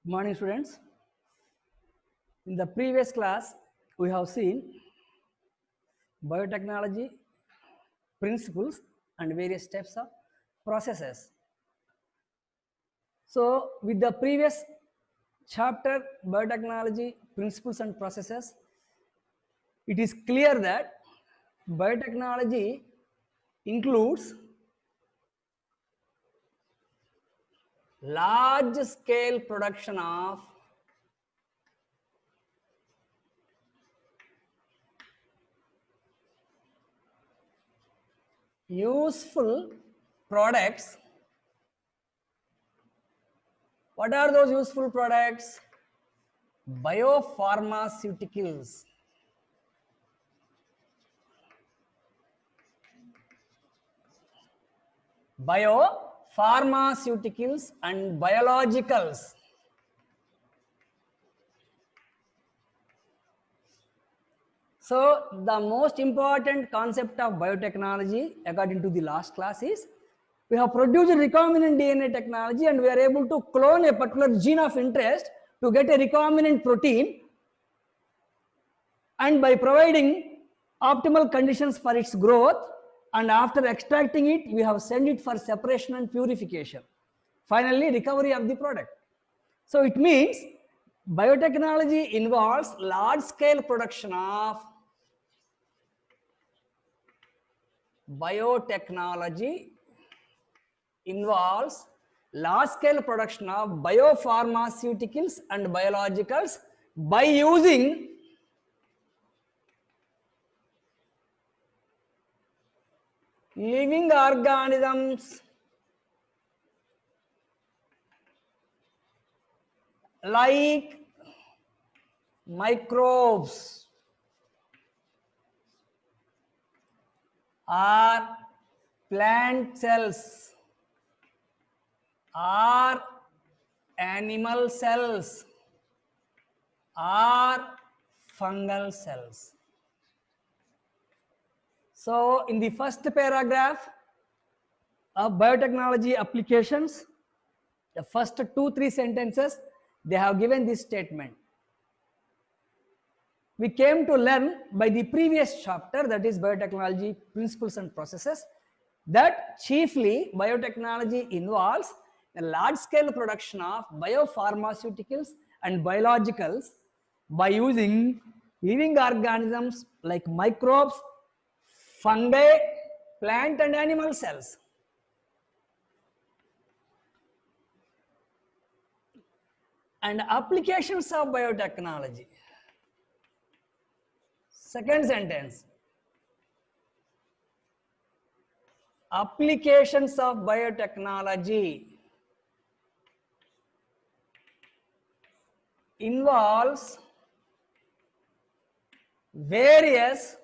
Good morning, students. In the previous class, we have seen biotechnology principles and various steps of processes. So, with the previous chapter, biotechnology principles and processes, it is clear that biotechnology includes large scale production of useful products. What are those useful products? Biopharmaceuticals. Biopharmaceuticals and biologicals. So the most important concept of biotechnology according to the last class is we have produced recombinant DNA technology and we are able to clone a particular gene of interest to get a recombinant protein, and by providing optimal conditions for its growth and after extracting it we have sent it for separation and purification, finally recovery of the product. So it means biotechnology involves large scale production of biotechnology involves large scale production of biopharmaceuticals and biologicals by using living organisms like microbes or plant cells or animal cells or fungal cells. So in the first paragraph of biotechnology applications, the first 2-3 sentences, they have given this statement. We came to learn by the previous chapter, that is biotechnology principles and processes, that chiefly biotechnology involves a large scale production of biopharmaceuticals and biologicals by using living organisms like microbes, fungi, plant and animal cells. And applications of biotechnology. Second sentence. Applications of biotechnology involves various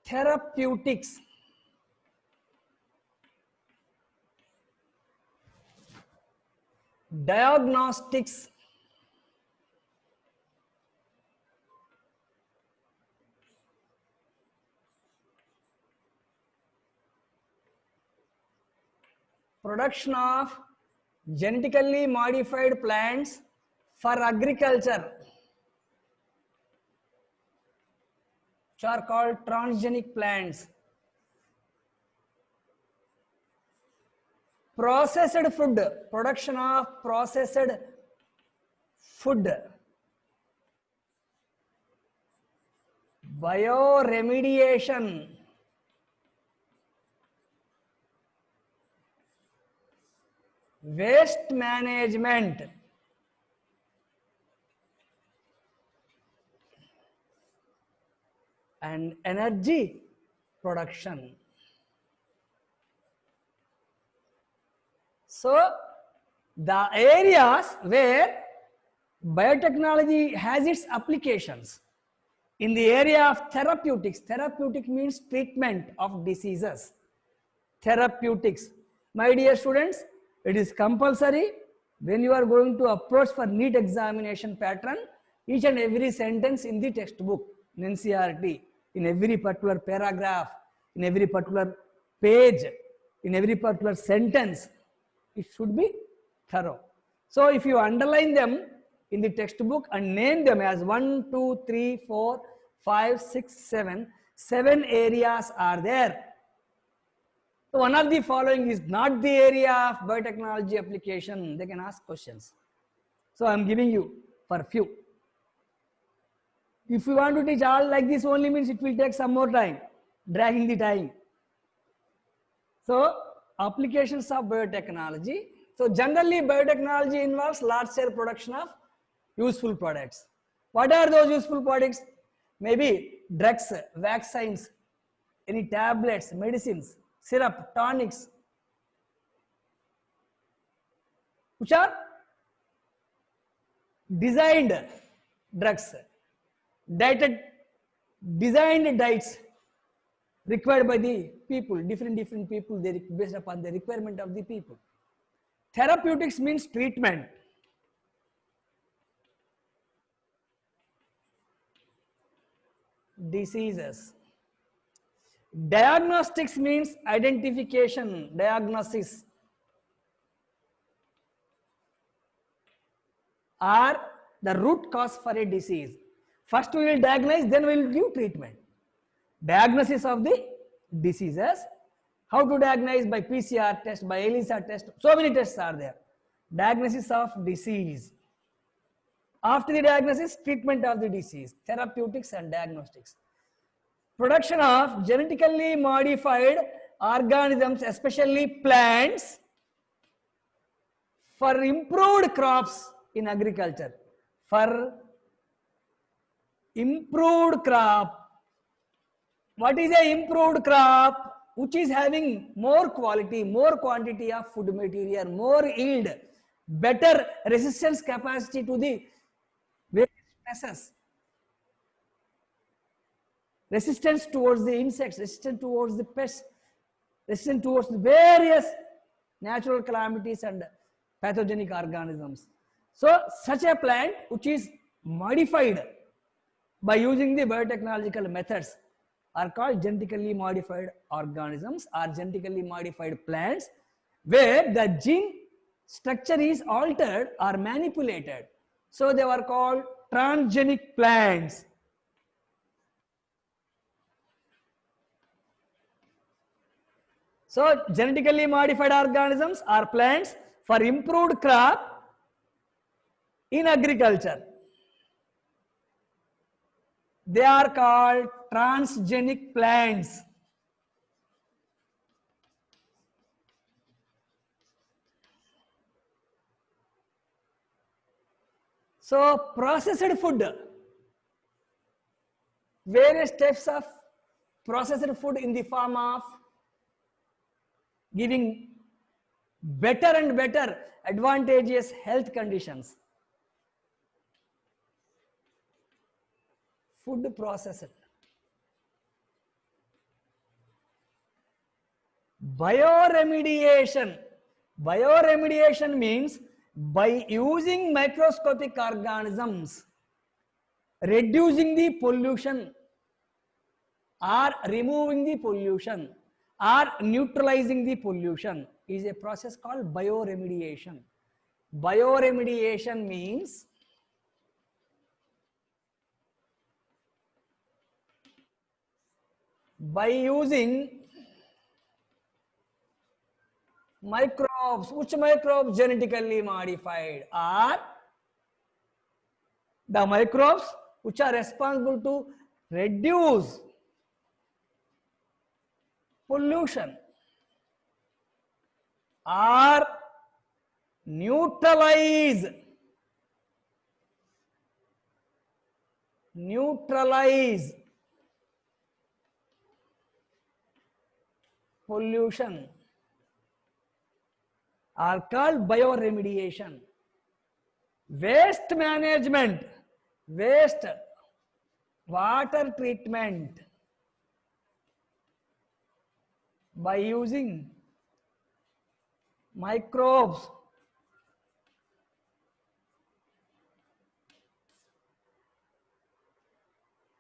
therapeutics, diagnostics, production of genetically modified plants for agriculture, which are called transgenic plants, processed food, production of processed food, bioremediation, waste management, and energy production. So the areas where biotechnology has its applications in the area of therapeutics. Therapeutic means treatment of diseases. Therapeutics. My dear students, it is compulsory when you are going to approach for NEET examination pattern, each and every sentence in the textbook, in NCERT, in every particular paragraph, in every particular page, in every particular sentence, it should be thorough. So if you underline them in the textbook and name them as 1, 2, 3, 4, 5, 6, 7, 7 areas are there. So one of the following is not the area of biotechnology application. They can ask questions. So I am giving you for few. If you want to teach all like this only means it will take some more time, dragging the time. So applications of biotechnology. So generally biotechnology involves large scale production of useful products. What are those useful products? Maybe drugs, vaccines, any tablets, medicines, syrup, tonics, which are designed drugs, designed diets required by the people, different people, they based upon the requirement of the people. Therapeutics means treatment. Diseases. Diagnostics means identification, diagnosis, or the root cause for a disease. First we will diagnose, then we will give treatment. Diagnosis of the diseases. How to diagnose? By PCR test, by ELISA test. So many tests are there. Diagnosis of disease. After the diagnosis, treatment of the disease. Therapeutics and diagnostics. Production of genetically modified organisms, especially plants, for improved crops in agriculture. For improved crop. What is a improved crop? Which is having more quality, more quantity of food material, more yield, better resistance capacity to the various stresses, resistance towards the insects, resistance towards the pests, resistance towards the various natural calamities and pathogenic organisms. So such a plant which is modified by using the biotechnological methods are called genetically modified organisms or genetically modified plants, where the gene structure is altered or manipulated. So they were called transgenic plants. So genetically modified organisms are plants for improved crop in agriculture. They are called transgenic plants. So processed food, various types of processed food in the form of giving better and better advantageous health conditions. Food processed. Bioremediation. Bioremediation means by using microscopic organisms, reducing the pollution or removing the pollution or neutralizing the pollution is a process called bioremediation. Bioremediation means by using microbes. Which microbes? Genetically modified, are the microbes which are responsible to reduce pollution or neutralize pollution are called bioremediation. Waste management, waste water treatment by using microbes.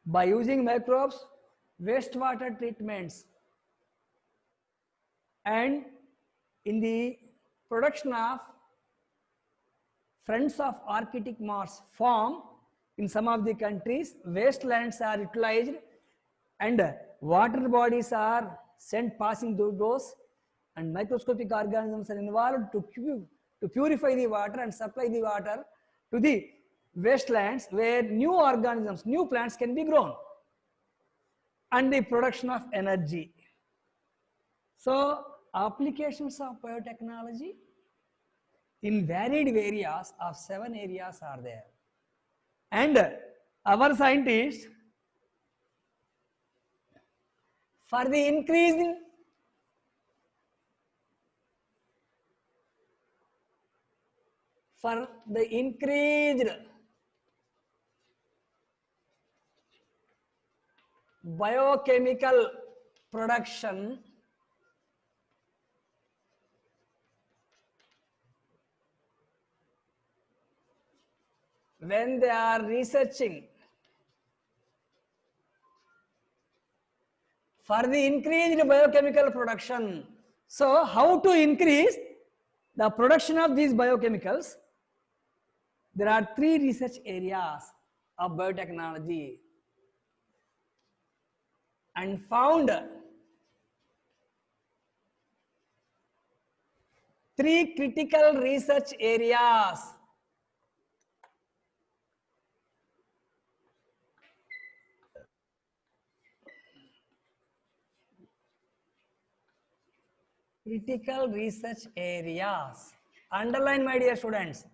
By using microbes, wastewater treatments, and in the production of fronts of Arctic Mars form in some of the countries, wastelands are utilized, and water bodies are sent passing through those, and microscopic organisms are involved to purify the water and supply the water to the wastelands where new organisms, new plants can be grown, and the production of energy. So applications of biotechnology in varied areas of 7 areas are there, and our scientists, for the increased biochemical production, when they are researching for the increased biochemical production, so how to increase the production of these biochemicals, there are 3 research areas of biotechnology, and found 3 critical research areas. Critical research areas. Underline, my dear students.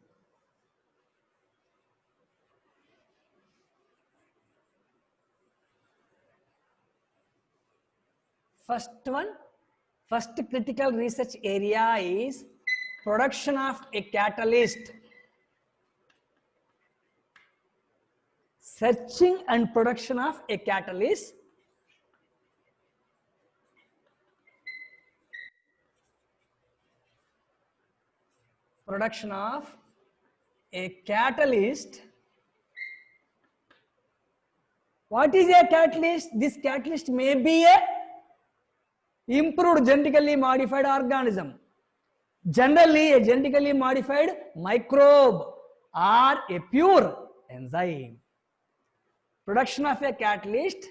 First critical research area is production of a catalyst. Searching and production of a catalyst. Production of a catalyst. What is a catalyst? This catalyst may be a improved genetically modified organism. Generally, a genetically modified microbe or a pure enzyme. Production of a catalyst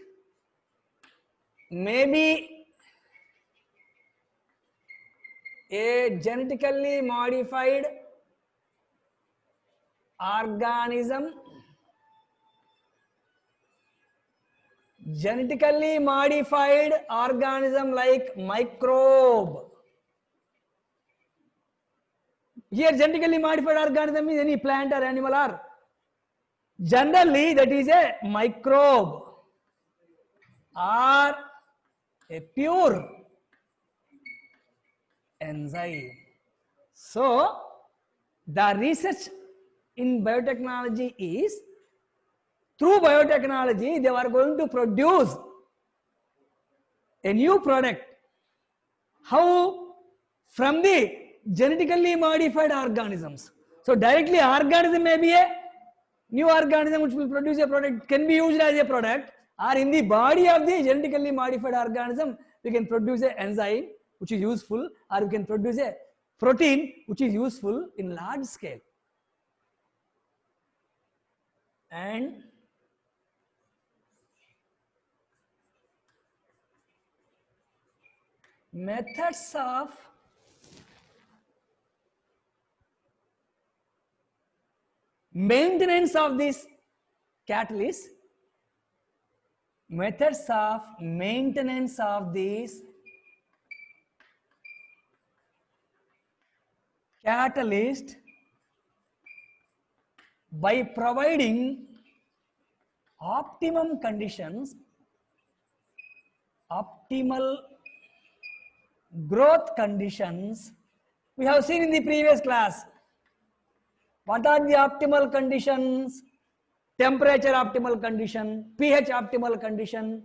may be a genetically modified organism, genetically modified organism like microbe. Here genetically modified organism is any plant or animal, or generally that is a microbe or a pure enzyme. So the research in biotechnology is, through biotechnology they are going to produce a new product. How? From the genetically modified organisms. So directly organism may be a new organism which will produce a product, can be used as a product, or in the body of the genetically modified organism we can produce an enzyme which is useful, or we can produce a protein which is useful in large scale. And methods of maintenance of this catalyst, methods of maintenance of these catalyst by providing optimum conditions, optimal growth conditions. We have seen in the previous class. What are the optimal conditions? Temperature optimal condition, pH optimal condition,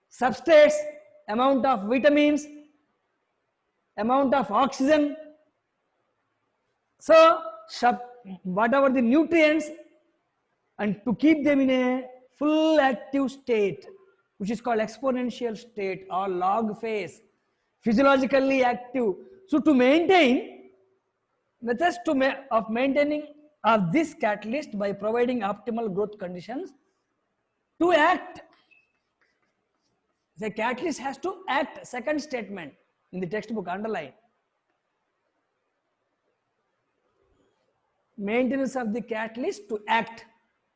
substrates, amount of vitamins, amount of oxygen. So whatever the nutrients, and to keep them in a full active state, which is called exponential state or log phase, physiologically active. So to maintain Methods of maintaining of this catalyst by providing optimal growth conditions to act. The catalyst has to act. Second statement in the textbook, underline. Maintenance of the catalyst to act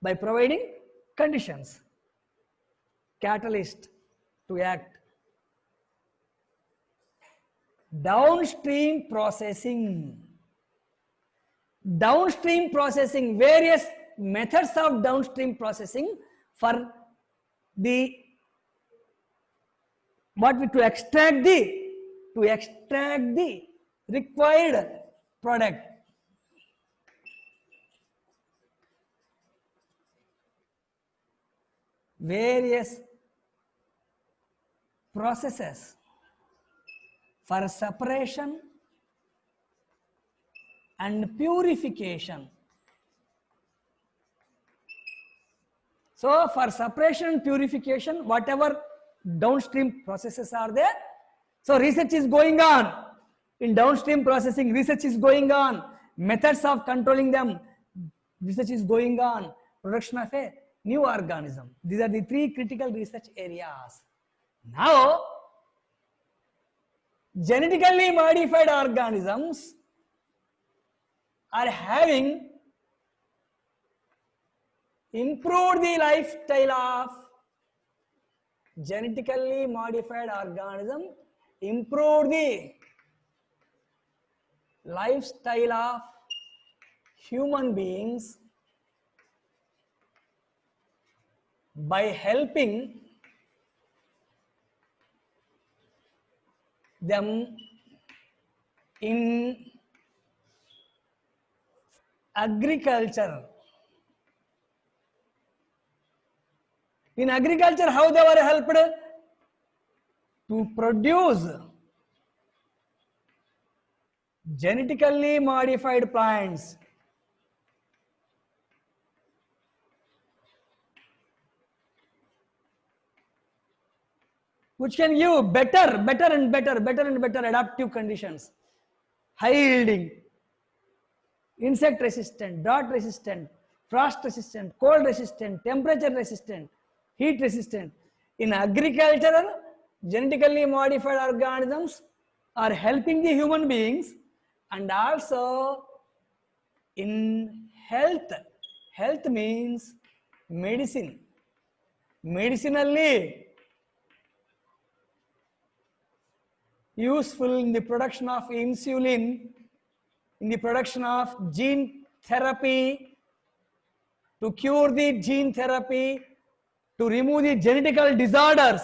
by providing conditions. Catalyst to act. Downstream processing. Downstream processing, various methods of downstream processing for the to extract the required product. Various processes for separation and purification. So for separation and purification, whatever downstream processes are there, so research is going on. In downstream processing, research is going on. Methods of controlling them, research is going on. Production of a new organism. These are the three critical research areas. Now, genetically modified organisms are having improved the lifestyle of genetically modified organism, improved the lifestyle of human beings by helping them in agriculture. In agriculture, how they were helped? To produce genetically modified plants. Which can give better adaptive conditions. High yielding, insect resistant, drought resistant, frost resistant, cold resistant, temperature resistant, heat resistant. In agriculture, genetically modified organisms are helping the human beings, and also in health. Health means medicine. Medicinally useful in the production of insulin, in the production of gene therapy, to cure the gene therapy, to remove the genetical disorders.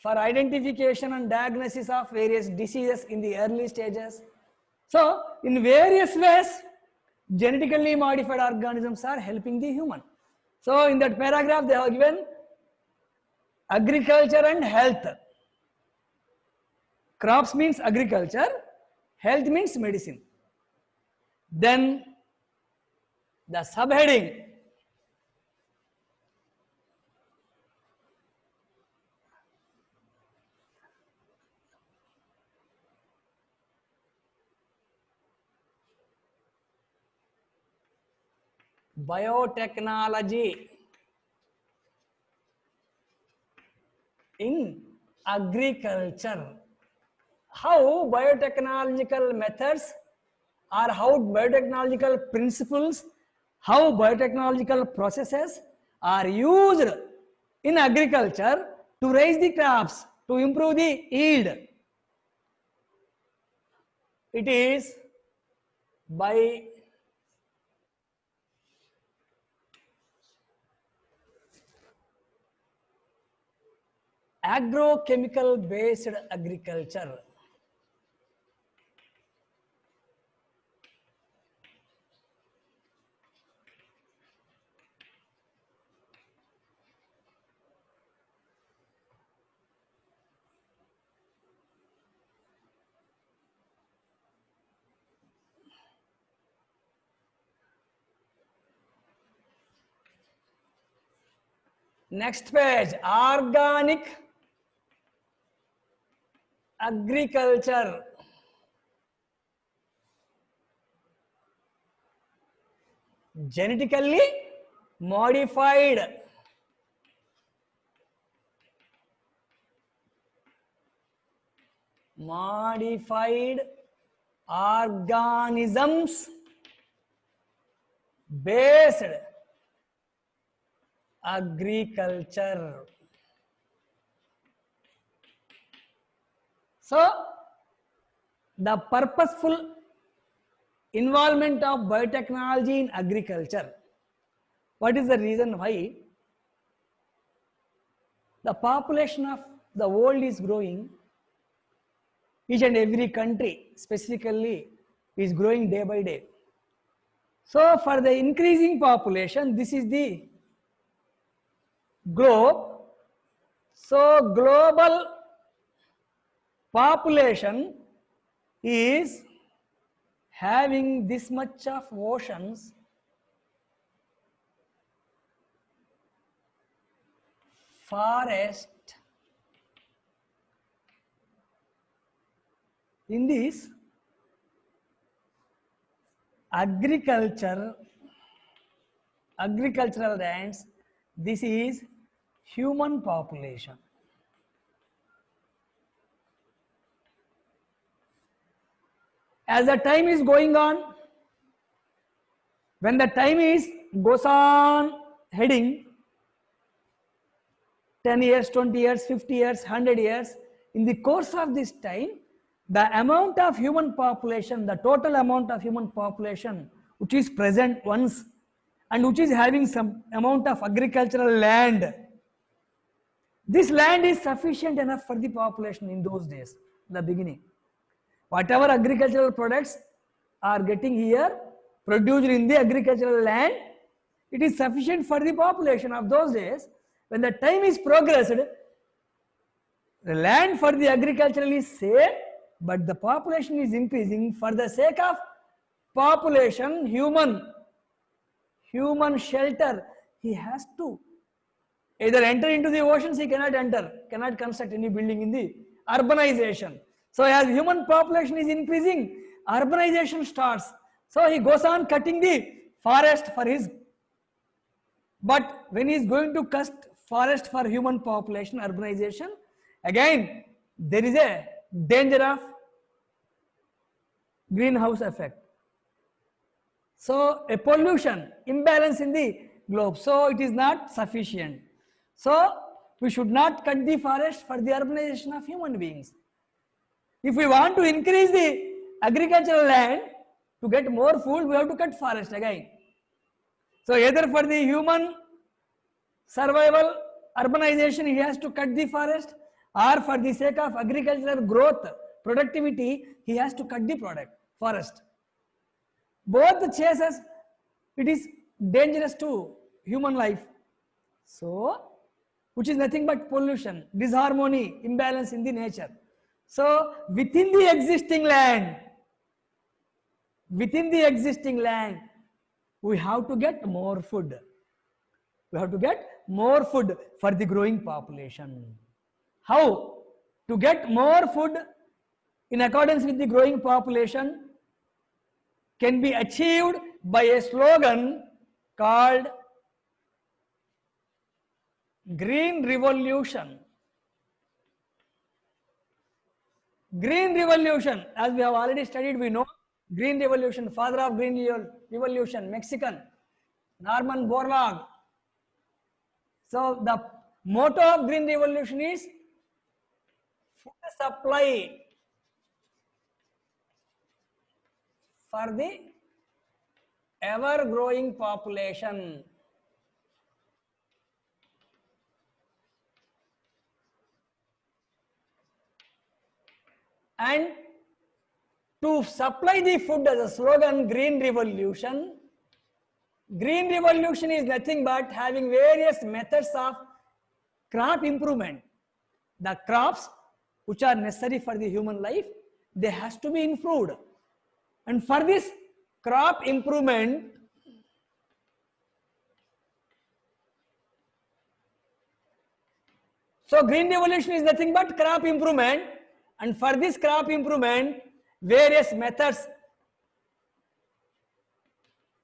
For identification and diagnosis of various diseases in the early stages. So, in various ways, genetically modified organisms are helping the human. So, in that paragraph, they have given agriculture and health. Crops means agriculture, health means medicine. Then the subheading, biotechnology in agriculture. How biotechnological methods or how biotechnological principles, how biotechnological processes are used in agriculture to raise the crops, to improve the yield. It is by agrochemical based agriculture. Next page, organic agriculture. Genetically modified. Modified organisms based agriculture. So the purposeful involvement of biotechnology in agriculture. What is the reason why? The population of the world is growing. Each and every country specifically is growing day by day. So for the increasing population, this is the globe. So global population is having this much of oceans, forest. In this agricultural lands, this is human population. As the time is going on, when the time goes on heading 10 years, 20 years, 50 years, 100 years, in the course of this time, the amount of human population, the total amount of human population which is present once and which is having some amount of agricultural land, this land is sufficient enough for the population in those days, the beginning. Whatever agricultural products are getting here, produced in the agricultural land, it is sufficient for the population of those days. When the time is progressed, the land for the agricultural is same, but the population is increasing. For the sake of population, human shelter, he has to either enter into the oceans, he cannot enter, cannot construct any building in the urbanization. So as human population is increasing, urbanization starts. So he goes on cutting the forest for his, but when he is going to cut forest for human population, urbanization, again there is a danger of greenhouse effect. So a pollution, imbalance in the globe. So it is not sufficient. So we should not cut the forest for the urbanization of human beings. If we want to increase the agricultural land to get more food, we have to cut forest again. So either for the human survival, urbanization, he has to cut the forest, or for the sake of agricultural growth, productivity, he has to cut the forest. Both the cases, it is dangerous to human life. So, which is nothing but pollution, disharmony, imbalance in the nature. So, within the existing land, we have to get more food. We have to get more food for the growing population. How to get more food in accordance with the growing population can be achieved by a slogan called Green Revolution. Green Revolution, as we have already studied, we know Green Revolution, father of Green Revolution, Mexican, Norman Borlaug. So the motto of Green Revolution is food supply for the ever-growing population. And to supply the food as a slogan, Green Revolution. Green Revolution is nothing but having various methods of crop improvement. The crops which are necessary for the human life, they has to be improved. And for this crop improvement, so Green Revolution is nothing but crop improvement. And for this crop improvement, various methods,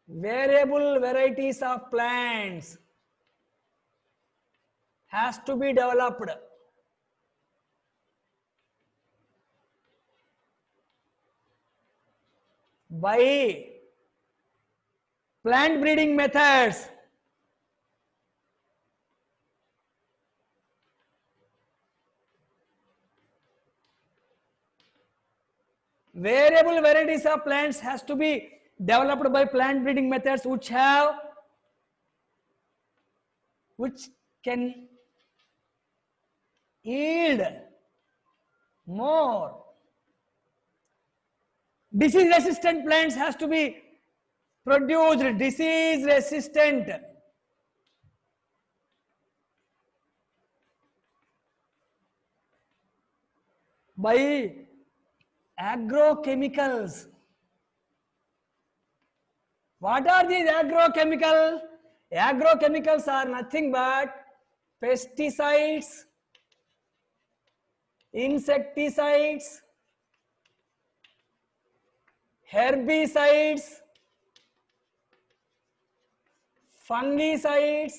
variable varieties of plants has to be developed. By plant breeding methods. Variable varieties of plants has to be developed by plant breeding methods which can yield more. Disease resistant plants has to be produced, disease resistant. By agrochemicals. What are these agrochemicals? Agrochemicals are nothing but pesticides, insecticides, herbicides, fungicides,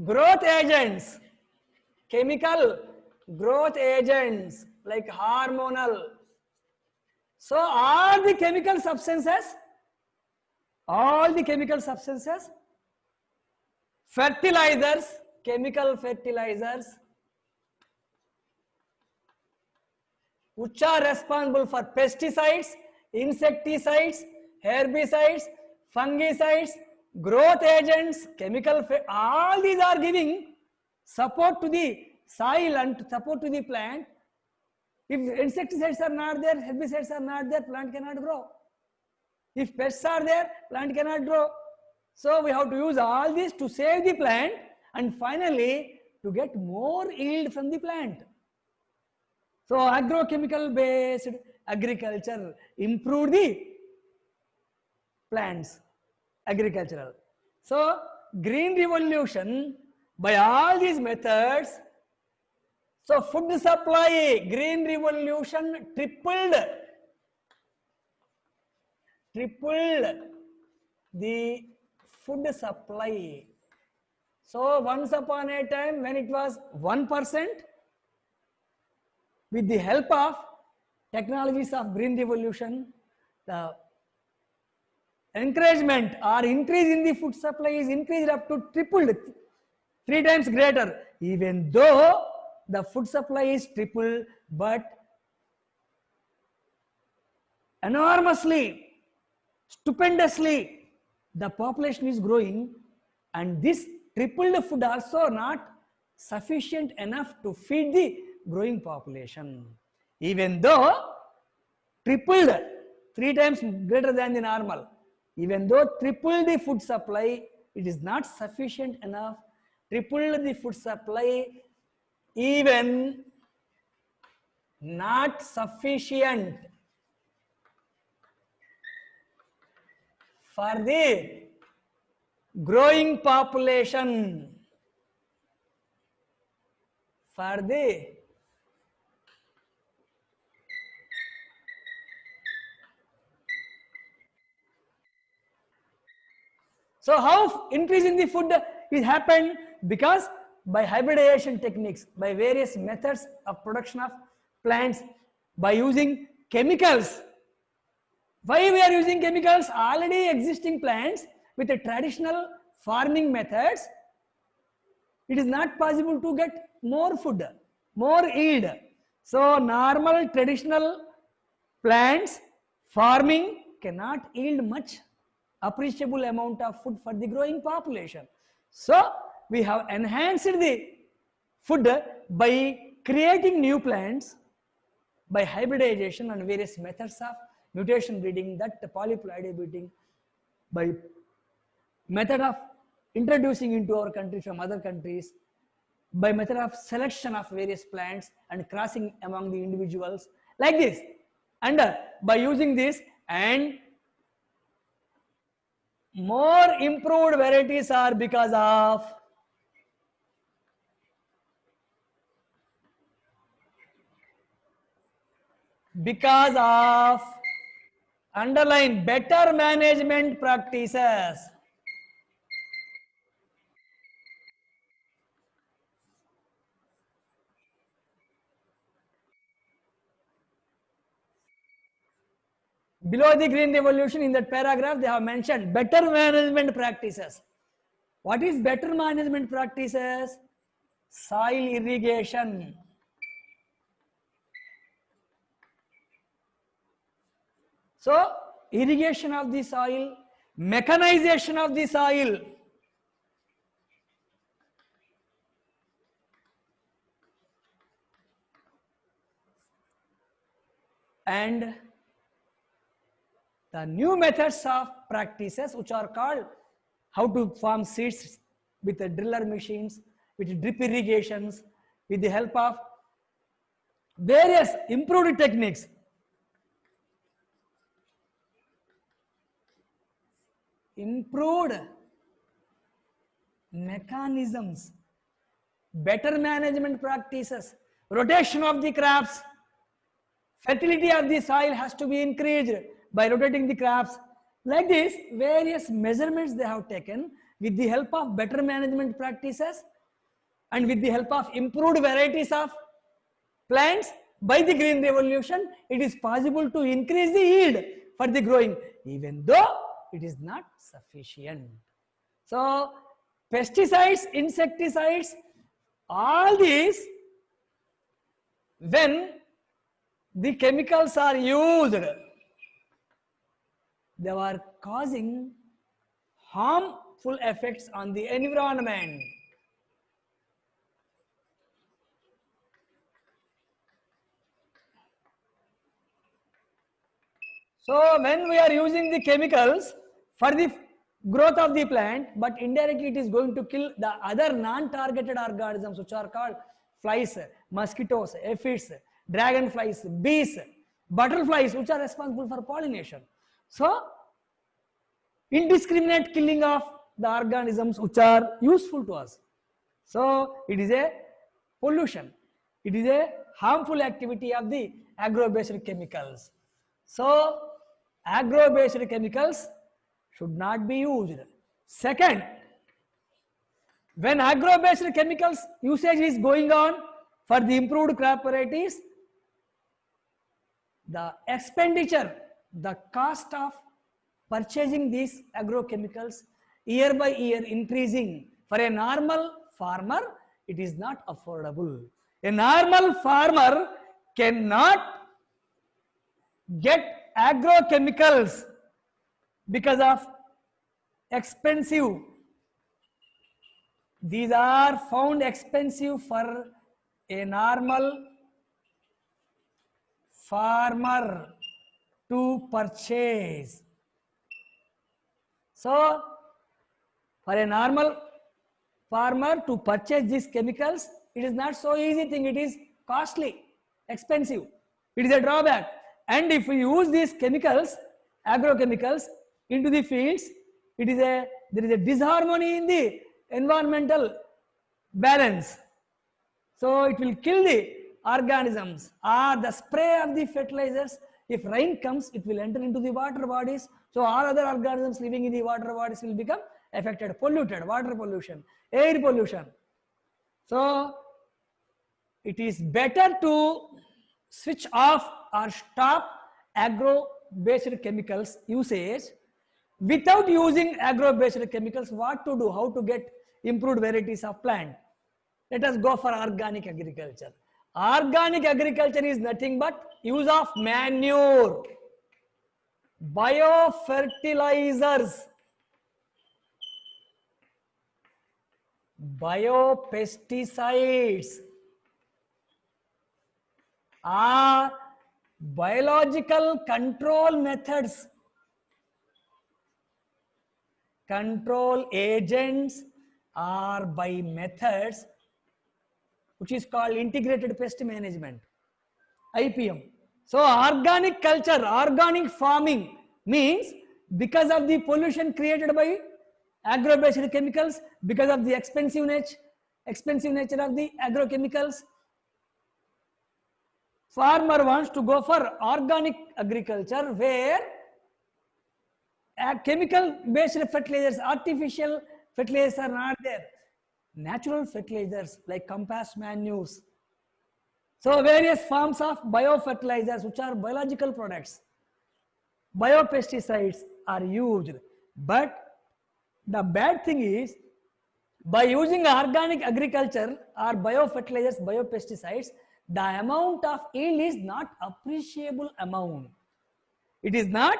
growth agents, chemical growth agents like hormonal. So all the chemical substances, fertilizers, chemical fertilizers, which are responsible for pesticides, insecticides, herbicides, fungicides, growth agents, all these are giving support to the soil and support to the plant. If insecticides are not there, herbicides are not there, plant cannot grow. If pests are there, plant cannot grow. So we have to use all this to save the plant and finally to get more yield from the plant. So agrochemical based agriculture improved the plants agricultural. So green revolution by all these methods. So food supply, green revolution tripled the food supply. So once upon a time when it was 1%, with the help of technologies of green revolution, the encouragement or increase in the food supply is increased up to tripled, 3 times greater. Even though the food supply is tripled, but enormously, stupendously, the population is growing, and this tripled food also not sufficient enough to feed the growing population. Even though tripled, 3 times greater than the normal, even though tripled the food supply, it is not sufficient enough. Tripled the food supply, even not sufficient for the growing population, so how increase in the food is happened? Because by hybridization techniques, by various methods of production of plants, by using chemicals. Why we are using chemicals? Already existing plants with the traditional farming methods, it is not possible to get more food, more yield. So normal traditional plants farming cannot yield much appreciable amount of food for the growing population. So we have enhanced the food by creating new plants, by hybridization and various methods of mutation breeding, that polyploidy breeding, by method of introducing into our country from other countries, by method of selection of various plants and crossing among the individuals, like this. And by using this, and more improved varieties are because of Because of, underline, better management practices. Below the Green Revolution, in that paragraph, they have mentioned better management practices. What is better management practices? Soil irrigation. So, irrigation of the soil, mechanization of the soil, and the new methods of practices which are called how to farm seeds with the driller machines, with drip irrigations, with the help of various improved techniques. Improved mechanisms, better management practices, rotation of the crops, fertility of the soil has to be increased by rotating the crops. Like this, various measurements they have taken with the help of better management practices and with the help of improved varieties of plants. By the Green Revolution, it is possible to increase the yield for the growing, even though it is not sufficient. So, pesticides, insecticides, all these, when the chemicals are used, they are causing harmful effects on the environment. So when we are using the chemicals for the growth of the plant, but indirectly it is going to kill the other non-targeted organisms which are called flies, mosquitoes, aphids, dragonflies, bees, butterflies, which are responsible for pollination. So indiscriminate killing of the organisms which are useful to us. So it is a pollution. It is a harmful activity of the agro-based chemicals. So agro-based chemicals should not be used. Second, when agro-based chemicals usage is going on for the improved crop varieties, the expenditure, the cost of purchasing these agrochemicals year by year increasing. For a normal farmer, it is not affordable. A normal farmer cannot get agrochemicals because of expensive. These are found expensive for a normal farmer to purchase. So, for a normal farmer to purchase these chemicals, it is not so easy thing. It is costly, expensive. It is a drawback. And if we use these chemicals, agrochemicals, into the fields, there is a disharmony in the environmental balance. So it will kill the organisms. Or the spray of the fertilizers, if rain comes, it will enter into the water bodies. So all other organisms living in the water bodies will become affected, polluted, water pollution, air pollution. So it is better to switch off or stop agro-based chemicals usage. Without using agro-based chemicals, what to do? How to get improved varieties of plant? Let us go for organic agriculture. Organic agriculture is nothing but use of manure, biofertilizers, biopesticides, are biological control methods, control agents, are by methods which is called integrated pest management, IPM. So organic culture, organic farming means because of the pollution created by agro-based chemicals, because of the expensive nature of the agrochemicals, farmer wants to go for organic agriculture where chemical based fertilizers, artificial fertilizers are not there. Natural fertilizers like compass manures. So various forms of biofertilizers, which are biological products, biopesticides are used. But the bad thing is, by using organic agriculture or biofertilizers, biopesticides, the amount of yield is not appreciable amount. It is not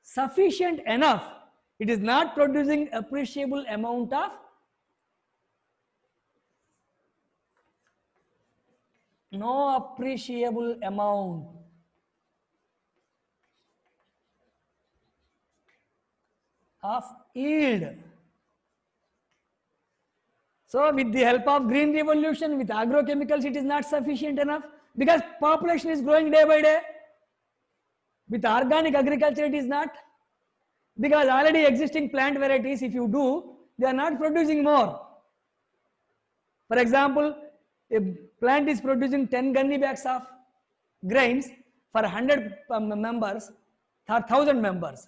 sufficient enough. It is not producing appreciable amount of no appreciable amount of yield. So with the help of green revolution, with agrochemicals, it is not sufficient enough because population is growing day by day. With organic agriculture, it is not, because already existing plant varieties, if you do, they are not producing more. For example, a plant is producing 10 gunny bags of grains for 100 members or 1000 members.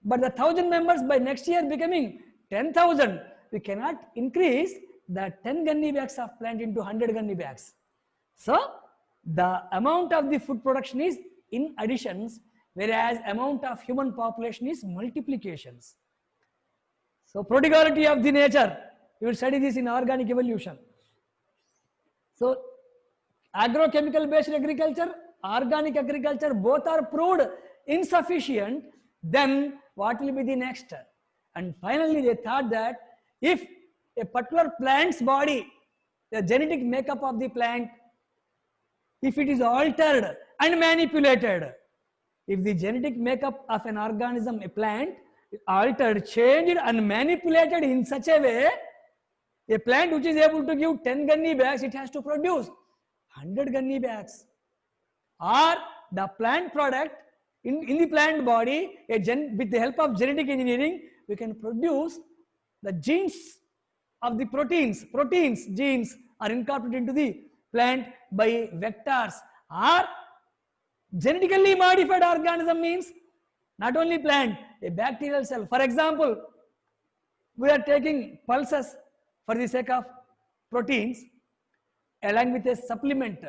But the 1000 members by next year becoming 10,000, we cannot increase the 10 gunny bags of plant into 100 gunny bags. So the amount of the food production is in additions, whereas amount of human population is multiplications. So prodigality of the nature, you will study this in organic evolution. So agrochemical based agriculture, organic agriculture, both are proved insufficient. Then what will be the next? And finally they thought that if a particular plant's body, the genetic makeup of the plant, if it is altered and manipulated, if the genetic makeup of an organism, a plant, altered, changed and manipulated in such a way, a plant which is able to give 10 gunny bags, it has to produce 100 gunny bags. Or the plant product, in the plant body, with the help of genetic engineering, we can produce the genes of the proteins. Genes are incorporated into the plant by vectors. Or genetically modified organism means not only plant, a bacterial cell. For example, we are taking pulses for the sake of proteins along with a supplement,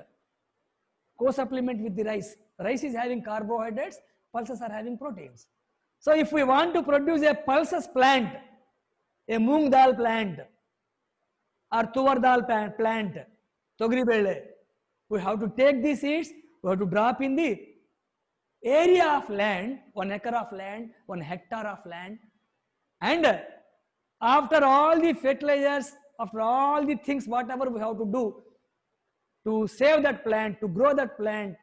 co-supplement with the rice. Rice is having carbohydrates, pulses are having proteins. So if we want to produce a pulses plant, a moong dal plant or tuvar dal plant, togri bele, we have to take these seeds, we have to drop in the area of land, 1 acre of land, 1 hectare of land, and after all the fertilizers, after all the things, whatever we have to do to save that plant, to grow that plant,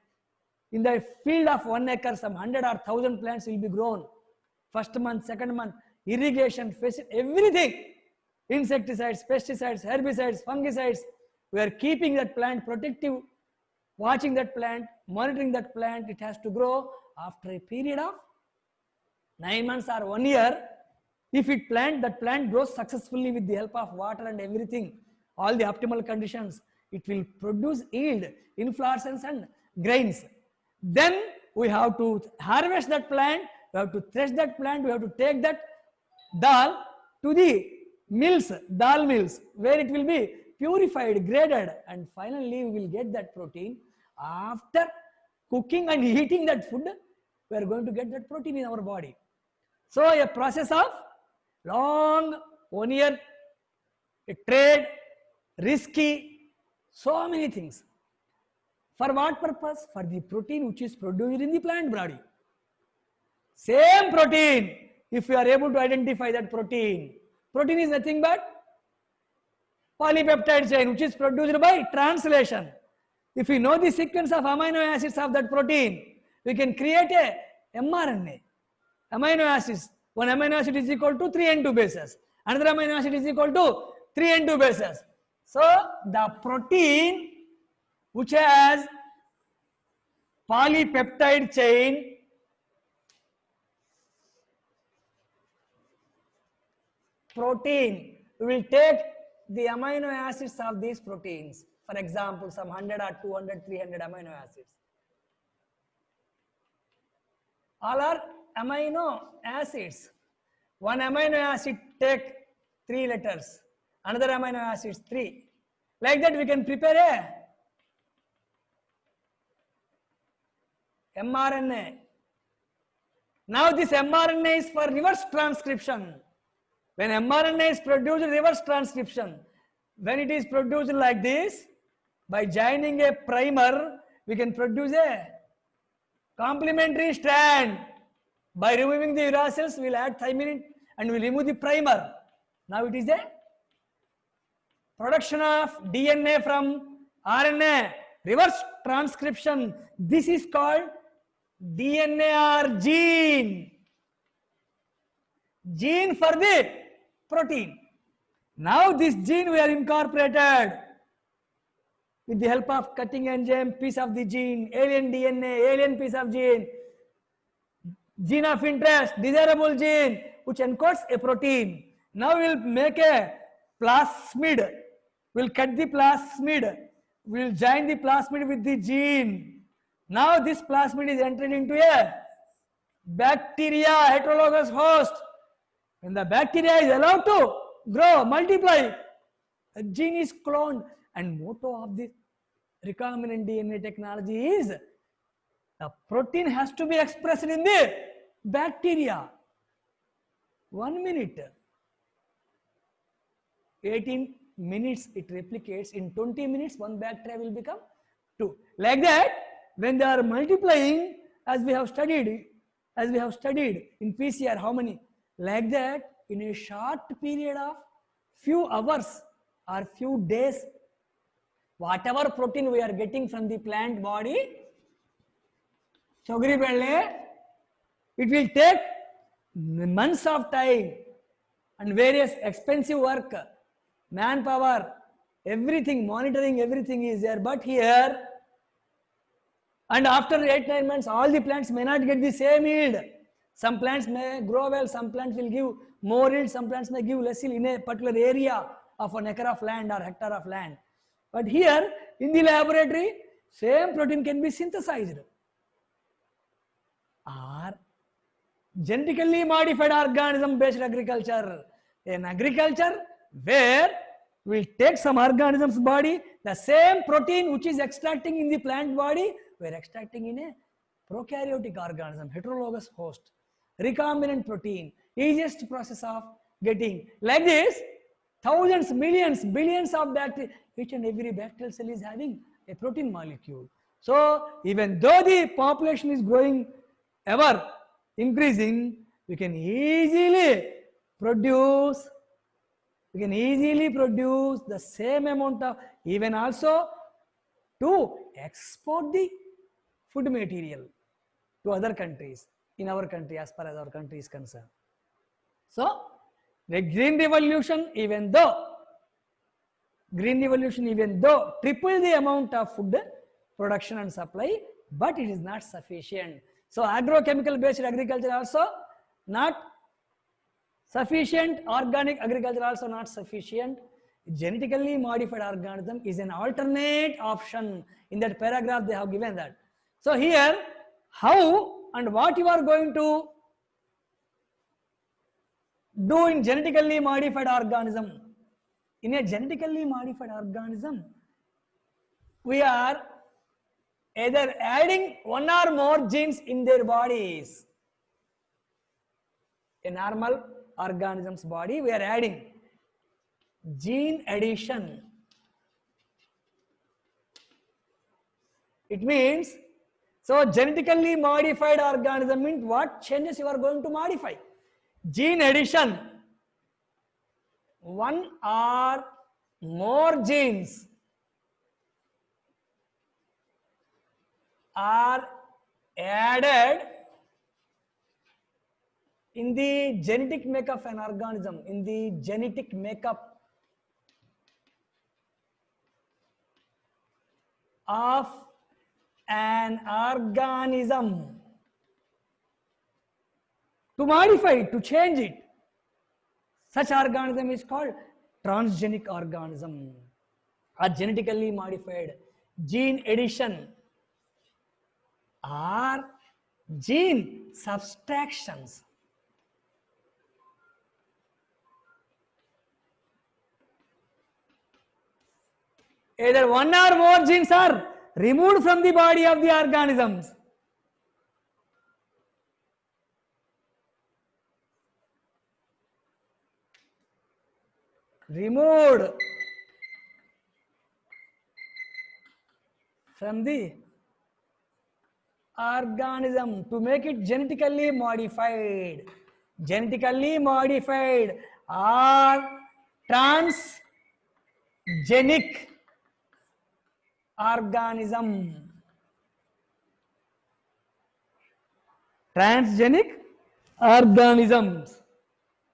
in the field of 1 acre, some 100 or 1000 plants will be grown. First month, second month, irrigation, everything, insecticides, pesticides, herbicides, fungicides, we are keeping that plant protective, watching that plant, monitoring that plant. It has to grow. After a period of 9 months or 1 year, if that plant grows successfully with the help of water and everything, all the optimal conditions, it will produce yield, inflorescence and grains. Then we have to harvest that plant, we have to thresh that plant, we have to take that dal to the mills, dal mills, where it will be purified, graded, and finally we will get that protein. After cooking and eating that food, we are going to get that protein in our body. So a process of long 1 year, a trade, risky, so many things. For what purpose? For the protein which is produced in the plant body. Same protein, if you are able to identify that protein. Protein is nothing but polypeptide chain, which is produced by translation. If we know the sequence of amino acids of that protein, we can create a mRNA. Amino acids, one amino acid is equal to 3 N2 bases. Another amino acid is equal to 3 N2 bases. So the protein which has polypeptide chain protein, we will take the amino acids of these proteins. For example, some 100 or 200, 300 amino acids. All are amino acids. One amino acid take 3 letters. Another amino acids 3. Like that we can prepare a mRNA. Now this mRNA is for reverse transcription. When mRNA is produced, reverse transcription. When it is produced like this, by joining a primer, we can produce a complementary strand. By removing the uracils, we will add thymine and we will remove the primer. Now it is a production of DNA from RNA, reverse transcription. This is called DNA or gene. Gene for the protein. Now this gene we are incorporated with the help of cutting enzyme, piece of the gene, alien DNA, alien piece of gene, gene of interest, desirable gene, which encodes a protein. Now we will make a plasmid. We will cut the plasmid. We will join the plasmid with the gene. Now this plasmid is entered into a bacteria, heterologous host. When the bacteria is allowed to grow, multiply, a gene is cloned. And motto of the recombinant DNA technology is the protein has to be expressed in the bacteria. 1 minute, 18 minutes it replicates. In 20 minutes, one bacteria will become 2. Like that, when they are multiplying, as we have studied in PCR, how many? Like that, in a short period of few hours or few days, whatever protein we are getting from the plant body, Chogri Belle, it will take months of time and various expensive work, manpower, everything, monitoring, everything is there. But here, and after 8-9 months, all the plants may not get the same yield. Some plants may grow well, some plants will give more yield, some plants may give less yield in a particular area of an acre of land or hectare of land. But here, in the laboratory, same protein can be synthesized. Or genetically modified organism based agriculture. In agriculture, where we take some organism's body, the same protein which is extracting in the plant body, we are extracting in a prokaryotic organism, heterologous host, recombinant protein, easiest process of getting. Like this, thousands, millions, billions of bacteria, each and every bacterial cell is having a protein molecule. So, even though the population is growing ever increasing, we can easily produce the same amount of, even also to export the food material to other countries, in our country, as far as our country is concerned. So, the Green Revolution, even though triple the amount of food production and supply, but it is not sufficient. So, agrochemical based agriculture also not sufficient, organic agriculture also not sufficient. Genetically modified organism is an alternate option. In that paragraph they have given that. So here, how and what you are going to do in genetically modified organism? In a genetically modified organism, we are either adding one or more genes in their bodies. A normal organism's body, we are adding gene addition. It means, so genetically modified organism means what changes you are going to modify? Gene addition. One or more genes are added in the genetic makeup of an organism, in the genetic makeup of an organism to modify it, to change it. Such organism is called transgenic organism or genetically modified. Gene addition or Gene subtractions. Either one or more genes are removed from the body of the organisms. Removed from the organism to make it genetically modified. Genetically modified or transgenic organism. Transgenic organisms.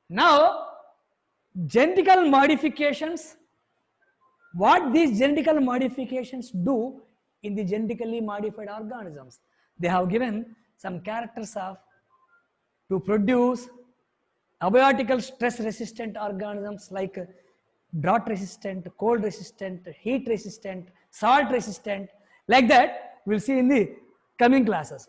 Now, genetical modifications, what these genetical modifications do in the genetically modified organisms. They have given some characters of to produce abiotical stress resistant organisms like drought resistant, cold resistant, heat resistant, salt resistant, like that we'll see in the coming classes.